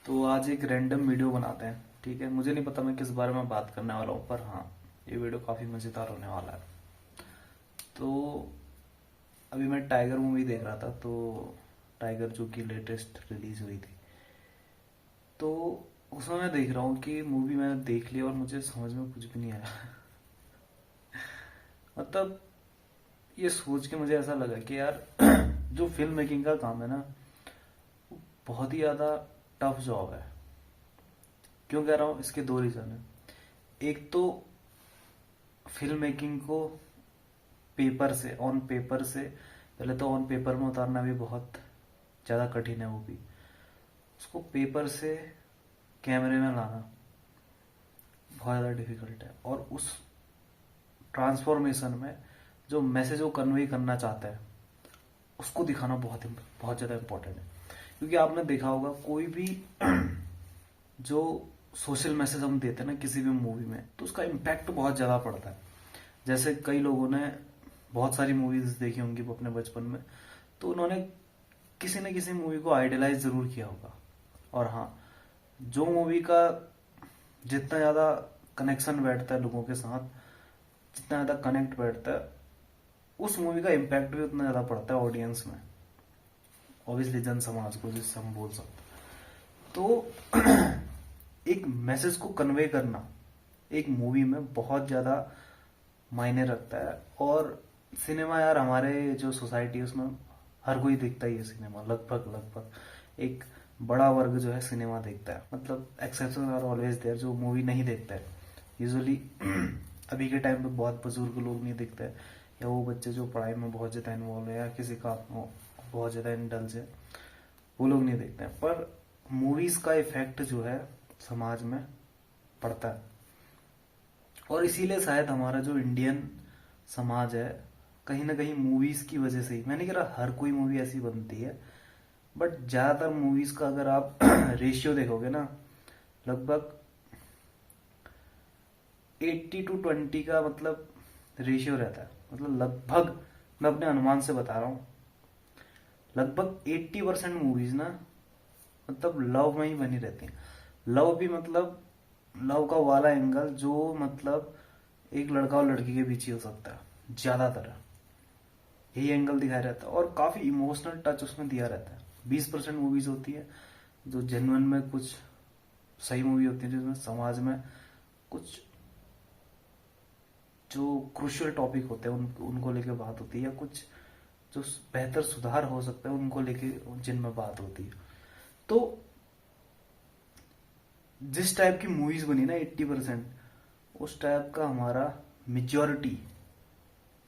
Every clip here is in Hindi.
तो आज एक रैंडम वीडियो बनाते हैं। ठीक है, मुझे नहीं पता मैं किस बारे में बात करने वाला हूँ, पर हाँ, ये वीडियो काफी मजेदार होने वाला है। तो अभी मैं टाइगर मूवी देख रहा था, तो टाइगर जो कि लेटेस्ट रिलीज हुई थी, तो उसमें मैं देख रहा हूँ कि मूवी मैंने देख ली और मुझे समझ में कुछ भी नहीं आया। मतलब ये सोच के मुझे ऐसा लगा कि यार जो फिल्म मेकिंग का काम है ना, बहुत ही ज्यादा टफ जॉब है। क्यों कह रहा हूँ, इसके दो रीजन है। एक तो फिल्म मेकिंग को पेपर से ऑन पेपर से पहले तो ऑन पेपर में उतारना भी बहुत ज़्यादा कठिन है। वो भी उसको पेपर से कैमरे में लाना बहुत ज़्यादा डिफिकल्ट है। और उस ट्रांसफॉर्मेशन में जो मैसेज वो कन्वे करना चाहता है उसको दिखाना बहुत बहुत ज़्यादा इम्पोर्टेंट है। क्योंकि आपने देखा होगा कोई भी जो सोशल मैसेज हम देते हैं ना किसी भी मूवी में, तो उसका इम्पैक्ट बहुत ज़्यादा पड़ता है। जैसे कई लोगों ने बहुत सारी मूवीज देखी होंगी वो अपने बचपन में, तो उन्होंने किसी न किसी मूवी को आइडलाइज जरूर किया होगा। और हाँ, जो मूवी का जितना ज़्यादा कनेक्शन बैठता है लोगों के साथ, जितना ज़्यादा कनेक्ट बैठता है, उस मूवी का इम्पैक्ट भी उतना ज़्यादा पड़ता है ऑडियंस में, ऑब्वियसली जन समाज को, जिससे हम बोल सकते हैं। तो एक मैसेज को कन्वे करना एक मूवी में बहुत ज़्यादा मायने रखता है। और सिनेमा यार, हमारे जो सोसाइटी है उसमें हर कोई देखता ही है सिनेमा, लगभग लगभग एक बड़ा वर्ग जो है सिनेमा देखता है। मतलब एक्सेप्शन आर ऑलवेज देयर जो मूवी नहीं देखता है यूजुअली। अभी के टाइम पे बहुत बुजुर्ग लोग नहीं देखते हैं, या वो बच्चे जो पढ़ाई में बहुत ज़्यादा इन्वॉल्व है या किसी का बहुत ज़्यादा इंडल्ज है, वो लोग नहीं देखते हैं। पर मूवीज का इफेक्ट जो है समाज में पड़ता है। और इसीलिए शायद हमारा जो इंडियन समाज है, कहीं ना कहीं मूवीज की वजह से ही, मैं नहीं कह रहा हर कोई मूवी ऐसी बनती है, बट ज्यादातर मूवीज का अगर आप रेशियो देखोगे ना, लगभग 80-20 का मतलब रेशियो रहता है। मतलब लगभग, मैं अपने अनुमान से बता रहा हूँ, लगभग 80% मूवीज ना मतलब लव में ही बनी रहती हैं। लव भी मतलब लव का वाला एंगल जो मतलब एक लड़का और लड़की के बीच ही हो सकता है, ज्यादातर यही एंगल दिखाया रहता है। और काफी इमोशनल टच उसमें दिया रहता है। 20% मूवीज होती है जो जेन्युइन में कुछ सही मूवी होती है, जिसमें समाज में कुछ जो क्रुशियल टॉपिक होते हैं उनको लेके बात होती है, या कुछ जो बेहतर सुधार हो सकता है उनको लेके जिनमें बात होती है। तो जिस टाइप की मूवीज बनी ना 80%, उस टाइप का हमारा मेजोरिटी,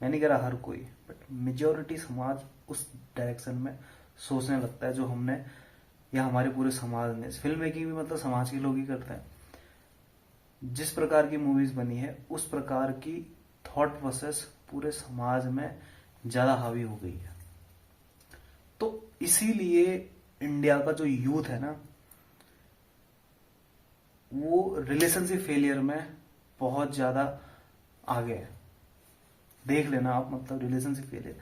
मैं नहीं कह रहा हर कोई, बट मेजोरिटी समाज उस डायरेक्शन में सोचने लगता है जो हमने, या हमारे पूरे समाज ने। फिल्म मेकिंग भी मतलब समाज के लोग ही करते हैं। जिस प्रकार की मूवीज बनी है उस प्रकार की थॉट प्रोसेस पूरे समाज में ज्यादा हावी हो गई है। तो इसीलिए इंडिया का जो यूथ है ना, वो रिलेशनशिप फेलियर में बहुत ज्यादा आगे है। देख लेना आप, मतलब रिलेशनशिप फेलियर।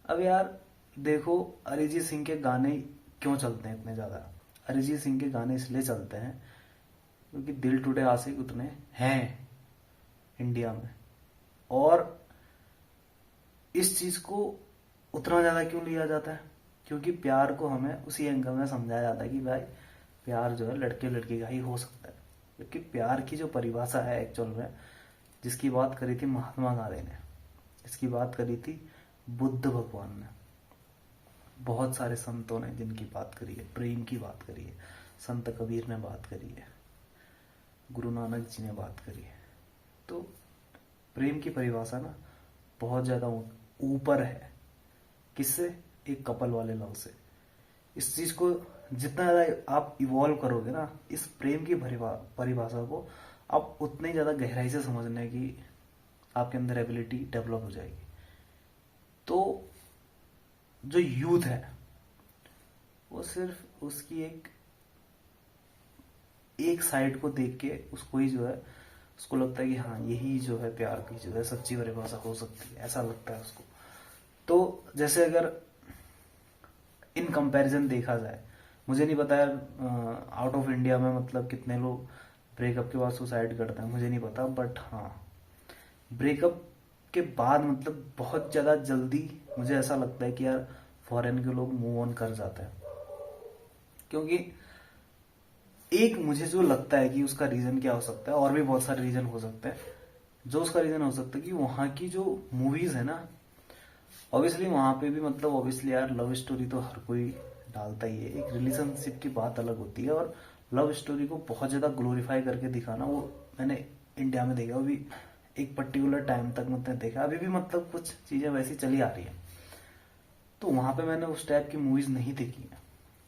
अब यार देखो, अरिजीत सिंह के गाने क्यों चलते हैं इतने ज्यादा? अरिजीत सिंह के गाने इसलिए चलते हैं क्योंकि दिल टूटे आशिक उतने हैं इंडिया में। और इस चीज को उतना ज्यादा क्यों लिया जाता है? क्योंकि प्यार को हमें उसी एंगल में समझाया जाता है कि भाई प्यार जो है लड़के लड़की का ही हो सकता है। क्योंकि प्यार की जो परिभाषा है एक्चुअल में, जिसकी बात करी थी महात्मा गांधी ने, इसकी बात करी थी बुद्ध भगवान ने, बहुत सारे संतों ने जिनकी बात करी है, प्रेम की बात करी है, संत कबीर ने बात करी है, गुरु नानक जी ने बात करी है। तो प्रेम की परिभाषा ना बहुत ज्यादा ऊपर है। किससे? एक कपल वाले लव से। इस चीज को जितना ज्यादा आप इवॉल्व करोगे ना, इस प्रेम की परिभाषा को, आप उतनी ज्यादा गहराई से समझने की आपके अंदर एबिलिटी डेवलप हो जाएगी। तो जो यूथ है वो सिर्फ उसकी एक साइड को देख के उसको ही जो है, उसको लगता है कि हाँ यही जो है प्यार की जो है सच्ची परिभाषा हो सकती है, ऐसा लगता है उसको। तो जैसे अगर इन कंपैरिजन देखा जाए, मुझे नहीं पता यार आउट ऑफ इंडिया में मतलब कितने लोग ब्रेकअप के बाद सुसाइड करते हैं, मुझे नहीं पता, बट हाँ ब्रेकअप के बाद मतलब बहुत ज़्यादा जल्दी मुझे ऐसा लगता है कि यार फॉरेन के लोग मूव ऑन कर जाते हैं। क्योंकि एक मुझे जो लगता है कि उसका रीज़न क्या हो सकता है, और भी बहुत सारे रीज़न हो सकते हैं, जो उसका रीज़न हो सकता है कि वहाँ की जो मूवीज़ है ना, ऑब्वियसली वहाँ पे भी मतलब ऑब्वियसली यार लव स्टोरी तो हर कोई डालता ही है, एक रिलेशनशिप की बात अलग होती है, और लव स्टोरी को बहुत ज़्यादा ग्लोरीफाई करके दिखाना वो मैंने इंडिया में देखा, वो भी एक पर्टिकुलर टाइम तक मतलब देखा, अभी भी मतलब कुछ चीज़ें वैसी चली आ रही है। तो वहाँ पे मैंने उस टाइप की मूवीज़ नहीं देखी है,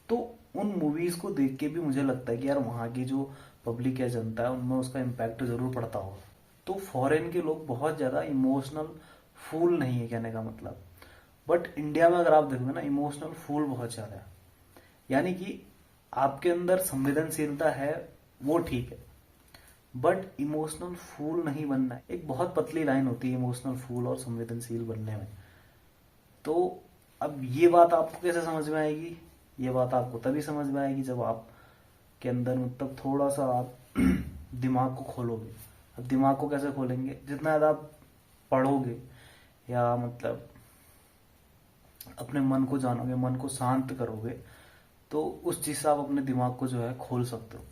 तो उन मूवीज़ को देख के भी मुझे लगता है कि यार वहाँ की जो पब्लिक या जनता है उनमें उसका इम्पैक्ट जरूर पड़ता होगा। तो फॉरेन के लोग बहुत ज़्यादा इमोशनल फूल नहीं है कहने का मतलब, बट इंडिया में अगर आप देखोगे ना इमोशनल फूल बहुत ज़्यादा है। यानी कि आपके अंदर संवेदनशीलता है वो ठीक है, बट इमोशनल फूल नहीं बनना है। एक बहुत पतली लाइन होती है इमोशनल फूल और संवेदनशील बनने में। तो अब ये बात आपको कैसे समझ में आएगी, ये बात आपको तभी समझ में आएगी जब आप के अंदर मतलब थोड़ा सा आप दिमाग को खोलोगे। अब दिमाग को कैसे खोलेंगे, जितना ज़्यादा आप पढ़ोगे या मतलब अपने मन को जानोगे, मन को शांत करोगे, तो उस चीज़ से आप अपने दिमाग को जो है खोल सकते हो।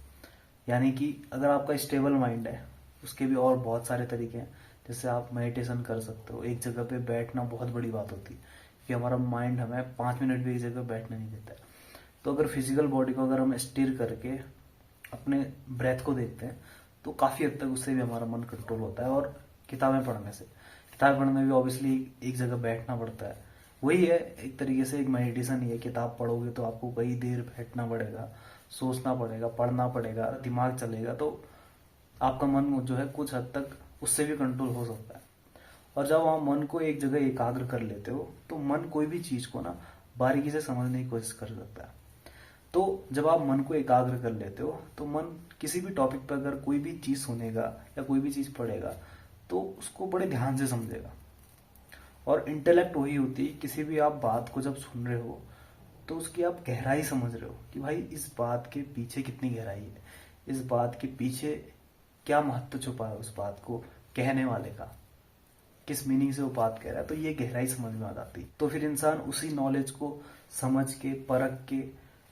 यानी कि अगर आपका स्टेबल माइंड है, उसके भी और बहुत सारे तरीके हैं, जैसे आप मेडिटेशन कर सकते हो। एक जगह पे बैठना बहुत बड़ी बात होती है कि हमारा माइंड हमें 5 मिनट भी एक जगह बैठने नहीं देता है। तो अगर फिजिकल बॉडी को अगर हम स्टिर करके अपने ब्रेथ को देखते हैं तो काफ़ी हद तक उससे भी हमारा मन कंट्रोल होता है। और किताबें पढ़ने से, किताबें पढ़ने में भी ऑब्वियसली एक जगह बैठना पड़ता है, वही है एक तरीके से एक मेडिटेशन ही है। किताब पढ़ोगे तो आपको कई देर बैठना पड़ेगा, सोचना पड़ेगा, पढ़ना पड़ेगा, दिमाग चलेगा, तो आपका मन जो है कुछ हद तक उससे भी कंट्रोल हो सकता है। और जब आप मन को एक जगह एकाग्र कर लेते हो तो मन कोई भी चीज को ना बारीकी से समझने की कोशिश कर सकता है। तो जब आप मन को एकाग्र कर लेते हो तो मन किसी भी टॉपिक पर अगर कोई भी चीज सुनेगा या कोई भी चीज पढ़ेगा तो उसको बड़े ध्यान से समझेगा। और इंटेलेक्ट वही होती है, किसी भी आप बात को जब सुन रहे हो तो उसकी आप गहराई समझ रहे हो कि भाई इस बात के पीछे कितनी गहराई है, इस बात के पीछे क्या महत्व छुपा है, उस बात को कहने वाले का किस मीनिंग से वो बात कह रहा है। तो ये गहराई समझ में आ जाती है। तो फिर इंसान उसी नॉलेज को समझ के परख के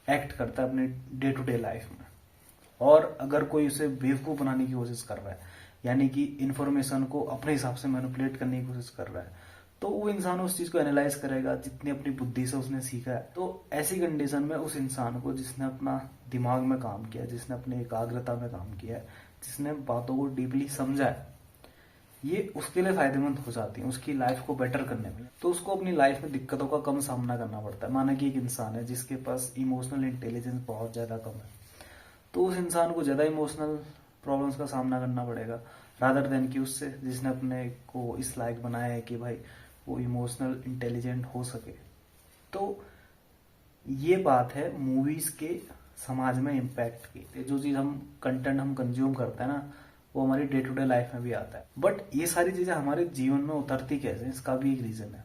एक्ट करता है अपने डे टू डे लाइफ में। और अगर कोई उसे बेवकूफ बनाने की कोशिश कर रहा है, यानी कि इंफॉर्मेशन को अपने हिसाब से मैनिपुलेट करने की कोशिश कर रहा है, तो वो इंसान उस चीज को एनालाइज करेगा जितनी अपनी बुद्धि से उसने सीखा है। तो ऐसी कंडीशन में उस इंसान को जिसने अपना दिमाग में काम किया, जिसने अपनी एकाग्रता में काम किया है, जिसने बातों को डीपली समझा है, ये उसके लिए फायदेमंद हो जाती है उसकी लाइफ को बेटर करने में। तो उसको अपनी लाइफ में दिक्कतों का कम सामना करना पड़ता है। माना कि एक इंसान है जिसके पास इमोशनल इंटेलिजेंस बहुत ज्यादा कम है, तो उस इंसान को ज्यादा इमोशनल प्रॉब्लम्स का सामना करना पड़ेगा रादर देन कि उससे जिसने अपने को इस लायक बनाया है कि भाई वो इमोशनल इंटेलिजेंट हो सके। तो ये बात है मूवीज के समाज में इम्पैक्ट की। जो चीज हम कंटेंट हम कंज्यूम करते हैं ना, वो हमारी डे टू डे लाइफ में भी आता है। बट ये सारी चीजें हमारे जीवन में उतरती कैसे, इसका भी एक रीजन है।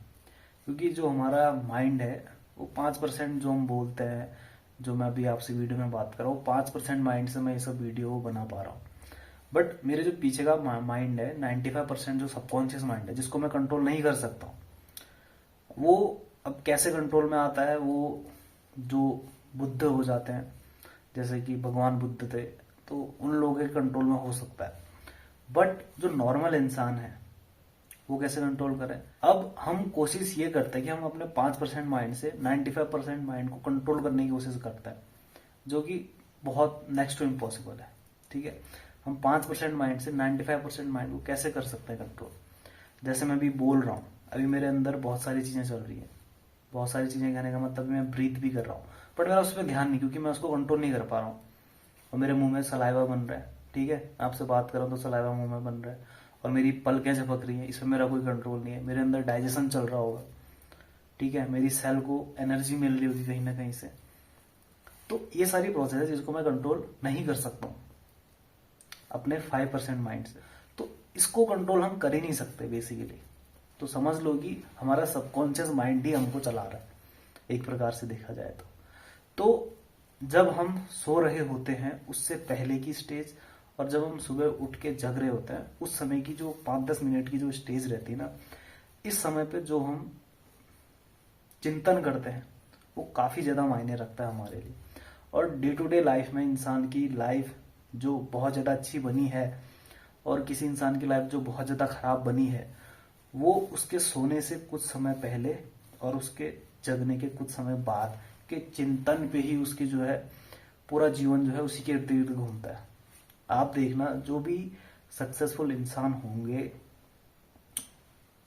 क्योंकि जो हमारा माइंड है वो 5% जो हम बोलते हैं, जो मैं अभी आपसे वीडियो में बात कर रहा हूँ, 5% माइंड से मैं ये सब वीडियो बना पा रहा हूँ। बट मेरे जो पीछे का माइंड है 95% जो सबकॉन्शियस माइंड है, जिसको मैं कंट्रोल नहीं कर सकता हूँ, वो अब कैसे कंट्रोल में आता है। वो जो बुद्ध हो जाते हैं, जैसे कि भगवान बुद्ध थे, तो उन लोगों के कंट्रोल में हो सकता है। बट जो नॉर्मल इंसान है वो कैसे कंट्रोल करें। अब हम कोशिश ये करते हैं कि हम अपने 5% माइंड से 95% माइंड को कंट्रोल करने की कोशिश करते हैं, जो कि बहुत नेक्स्ट टू इम्पॉसिबल है। ठीक है, हम 5% माइंड से 95% माइंड को कैसे कर सकते हैं कंट्रोल। जैसे मैं अभी बोल रहा हूँ, अभी मेरे अंदर बहुत सारी चीजें चल रही है, बहुत सारी चीजें कहने का मतलब मैं ब्रीथ भी कर रहा हूँ, बट मेरा उस पर ध्यान नहीं, क्योंकि मैं उसको कंट्रोल नहीं कर पा रहा हूँ। और मेरे मुंह में सलाइवा बन रहा है, ठीक है, आपसे बात कर रहा हूँ तो सलाइवा मुंह में बन रहा है, और मेरी पलकें झपक रही हैं, इसमें मेरा कोई कंट्रोल नहीं है। मेरे अंदर डाइजेशन चल रहा होगा, ठीक है, मेरी सेल को एनर्जी मिल रही होगी कहीं ना कहीं से। तो ये सारी प्रोसेस है जिसको मैं कंट्रोल नहीं कर सकता हूँ अपने 5% माइंड से। तो इसको कंट्रोल हम कर ही नहीं सकते बेसिकली। तो समझ लो कि हमारा सबकॉन्शियस माइंड ही हमको चला रहा है एक प्रकार से देखा जाए तो। जब हम सो रहे होते हैं उससे पहले की स्टेज, और जब हम सुबह उठ के जग रहे होते हैं उस समय की जो 5-10 मिनट की जो स्टेज रहती है ना, इस समय पे जो हम चिंतन करते हैं वो काफी ज्यादा मायने रखता है हमारे लिए। और डे टू डे लाइफ में इंसान की लाइफ जो बहुत ज्यादा अच्छी बनी है और किसी इंसान की लाइफ जो बहुत ज्यादा खराब बनी है, वो उसके सोने से कुछ समय पहले और उसके जगने के कुछ समय बाद के चिंतन पे ही उसकी जो है पूरा जीवन जो है उसी के इर्द गिर्द घूमता है। आप देखना, जो भी सक्सेसफुल इंसान होंगे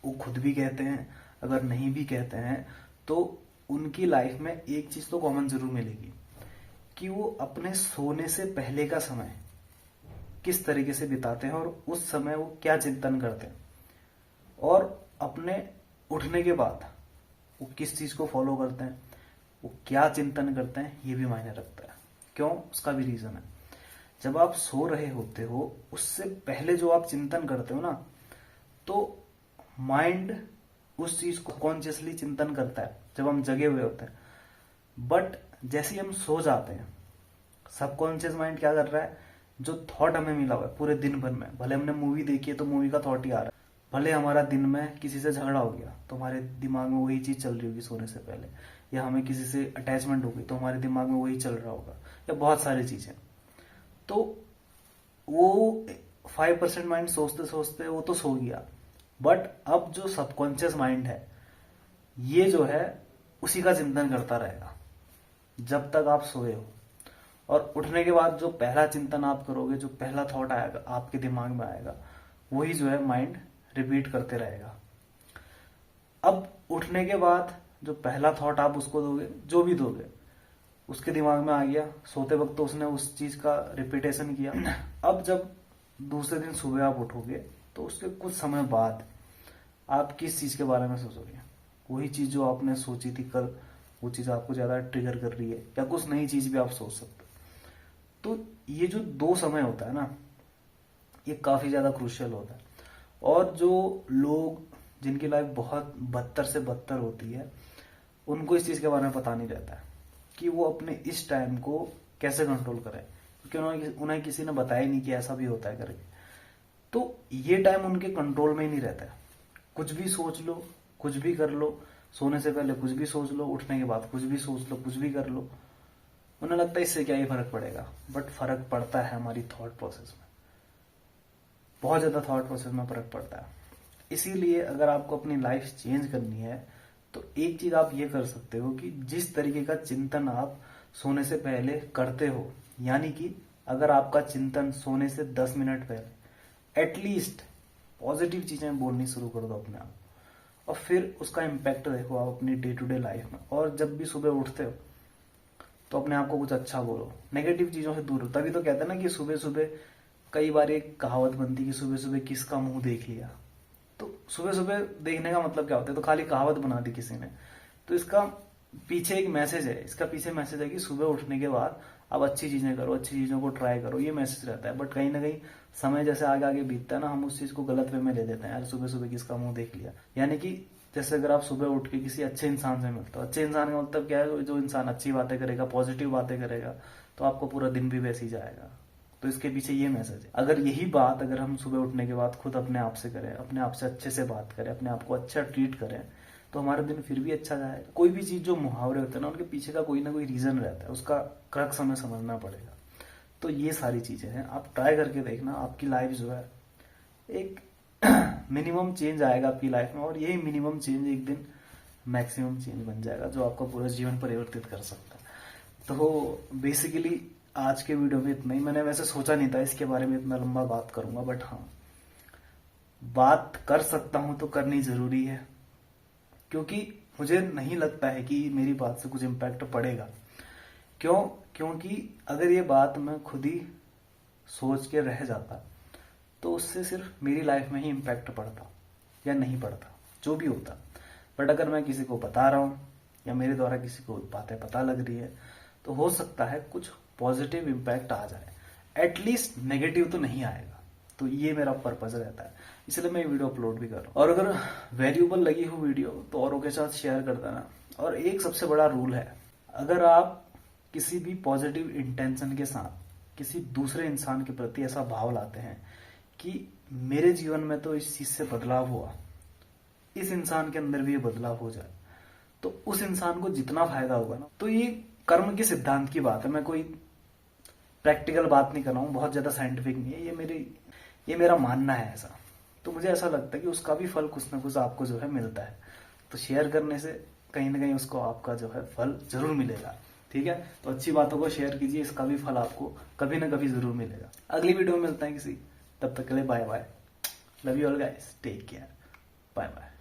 वो खुद भी कहते हैं, अगर नहीं भी कहते हैं तो उनकी लाइफ में एक चीज तो कॉमन जरूर मिलेगी कि वो अपने सोने से पहले का समय किस तरीके से बिताते हैं और उस समय वो क्या चिंतन करते हैं, और अपने उठने के बाद वो किस चीज को फॉलो करते हैं, वो क्या चिंतन करते हैं, ये भी मायने रखता है। क्यों? उसका भी रीजन है। जब आप सो रहे होते हो उससे पहले जो आप चिंतन करते हो ना, तो माइंड उस चीज को कॉन्शियसली चिंतन करता है जब हम जगे हुए होते हैं। बट जैसे ही हम सो जाते हैं, सबकॉन्शियस माइंड क्या कर रहा है, जो थॉट हमें मिला हुआ है पूरे दिन भर में, भले हमने मूवी देखी है तो मूवी का थॉट ही आ रहा है, भले हमारा दिन में किसी से झगड़ा हो गया तो हमारे दिमाग में वही चीज चल रही होगी सोने से पहले, या हमें किसी से अटैचमेंट हो गई तो हमारे दिमाग में वही चल रहा होगा, या बहुत सारी चीजें। तो वो 5% माइंड सोचते सोचते वो तो सो गया, बट अब जो सबकॉन्शियस माइंड है ये जो है उसी का चिंतन करता रहेगा जब तक आप सोए हो। और उठने के बाद जो पहला चिंतन आप करोगे, जो पहला थॉट आएगा आपके दिमाग में आएगा, वही जो है माइंड रिपीट करते रहेगा। अब उठने के बाद जो पहला थॉट आप उसको दोगे, जो भी दोगे, उसके दिमाग में आ गया, सोते वक्त तो उसने उस चीज का रिपीटेशन किया। अब जब दूसरे दिन सुबह आप उठोगे तो उसके कुछ समय बाद आप किस चीज के बारे में सोचोगे, वही चीज जो आपने सोची थी कल, वो चीज आपको ज्यादा ट्रिगर कर रही है, या कुछ नई चीज भी आप सोच सकते हो। तो ये जो 2 समय होता है ना, ये काफी ज्यादा क्रूशियल होता है। और जो लोग जिनकी लाइफ बहुत बदतर से बदतर होती है, उनको इस चीज के बारे में पता नहीं रहता है कि वो अपने इस टाइम को कैसे कंट्रोल करें, क्योंकि उन्हें किसी ने बताया ही नहीं कि ऐसा भी होता है करके। तो ये टाइम उनके कंट्रोल में ही नहीं रहता है। कुछ भी सोच लो, कुछ भी कर लो, सोने से पहले कुछ भी सोच लो, उठने के बाद कुछ भी सोच लो, कुछ भी कर लो, उन्हें लगता है इससे क्या ही फर्क पड़ेगा। बट फर्क पड़ता है हमारी थॉट प्रोसेस में, बहुत ज्यादा थॉट प्रोसेस में फर्क पड़ता है। इसीलिए अगर आपको अपनी लाइफ चेंज करनी है तो एक चीज आप ये कर सकते हो कि जिस तरीके का चिंतन आप सोने से पहले करते हो, यानी कि अगर आपका चिंतन सोने से 10 मिनट पहले एटलीस्ट पॉजिटिव चीजें बोलनी शुरू कर दो अपने आप, और फिर उसका इम्पैक्ट देखो आप अपनी डे टू डे लाइफ में। और जब भी सुबह उठते हो तो अपने आप को कुछ अच्छा बोलो, नेगेटिव चीजों से दूर हो। तभी तो कहते हैं ना कि सुबह सुबह कई बार एक कहावत बनती है कि सुबह सुबह किसका मुंह देख लिया। तो सुबह सुबह देखने का मतलब क्या होता है, तो खाली कहावत बना दी किसी ने। तो इसका पीछे एक मैसेज है, इसका पीछे मैसेज है कि सुबह उठने के बाद आप अच्छी चीजें करो, अच्छी चीजों को ट्राई करो, ये मैसेज रहता है। बट कहीं ना कहीं समय जैसे आगे आगे बीतता है ना, हम उस चीज को गलत वे में ले लेते हैं, यार सुबह सुबह किसका मुंह देख लिया। यानी कि जैसे अगर आप सुबह उठ के किसी अच्छे इंसान से मिलते हो, अच्छे इंसान का मतलब क्या है, जो इंसान अच्छी बातें करेगा, पॉजिटिव बातें करेगा, तो आपको पूरा दिन भी वैसे ही जाएगा। तो इसके पीछे ये मैसेज है। अगर यही बात अगर हम सुबह उठने के बाद खुद अपने आप से करें, अपने आप से अच्छे से बात करें, अपने आप को अच्छा ट्रीट करें, तो हमारा दिन फिर भी अच्छा जाएगा। कोई भी चीज जो मुहावरे होते हैं ना, उनके पीछे का कोई ना कोई रीजन रहता है, उसका क्रक्स हमें समझना पड़ेगा। तो ये सारी चीजें हैं, आप ट्राई करके देखना, आपकी लाइफ जो है एक मिनिमम चेंज आएगा आपकी लाइफ में, और यही मिनिमम चेंज एक दिन मैक्सिमम चेंज बन जाएगा जो आपका पूरा जीवन परिवर्तित कर सकता है। तो बेसिकली आज के वीडियो में इतना ही। मैंने वैसे सोचा नहीं था इसके बारे में इतना लंबा बात करूंगा, बट हाँ, बात कर सकता हूं तो करनी जरूरी है, क्योंकि मुझे नहीं लगता है कि मेरी बात से कुछ इम्पैक्ट पड़ेगा। क्यों? क्योंकि अगर ये बात मैं खुद ही सोच के रह जाता तो उससे सिर्फ मेरी लाइफ में ही इम्पैक्ट पड़ता या नहीं पड़ता, जो भी होता। बट अगर मैं किसी को बता रहा हूं या मेरे द्वारा किसी को बातें पता लग रही है, तो हो सकता है कुछ पॉजिटिव इम्पैक्ट आ जाए, एटलीस्ट नेगेटिव तो नहीं आएगा। तो ये मेरा पर्पज रहता है, इसलिए मैं वीडियो अपलोड भी कर रहा हूँ। और अगर वैल्यूबल लगी हो वीडियो तो औरों के साथ शेयर कर देना। और एक सबसे बड़ा रूल है, अगर आप किसी भी पॉजिटिव इंटेंशन के साथ किसी दूसरे इंसान के प्रति ऐसा भाव लाते हैं कि मेरे जीवन में तो इस चीज से बदलाव हुआ, इस इंसान के अंदर भी ये बदलाव हो जाए, तो उस इंसान को जितना फायदा होगा ना, तो ये कर्म के सिद्धांत की बात है। मैं कोई प्रैक्टिकल बात नहीं कर रहा हूँ, बहुत ज्यादा साइंटिफिक नहीं है, ये मेरा मानना है ऐसा। तो मुझे ऐसा लगता है कि उसका भी फल कुछ ना कुछ आपको जो है मिलता है। तो शेयर करने से कहीं ना कहीं उसको आपका जो है फल जरूर मिलेगा। ठीक है, तो अच्छी बातों को शेयर कीजिए, इसका भी फल आपको कभी ना कभी जरूर मिलेगा। अगली वीडियो में मिलते हैं किसी, तब तक के लिए bye bye. Love you all guys, take care, bye bye.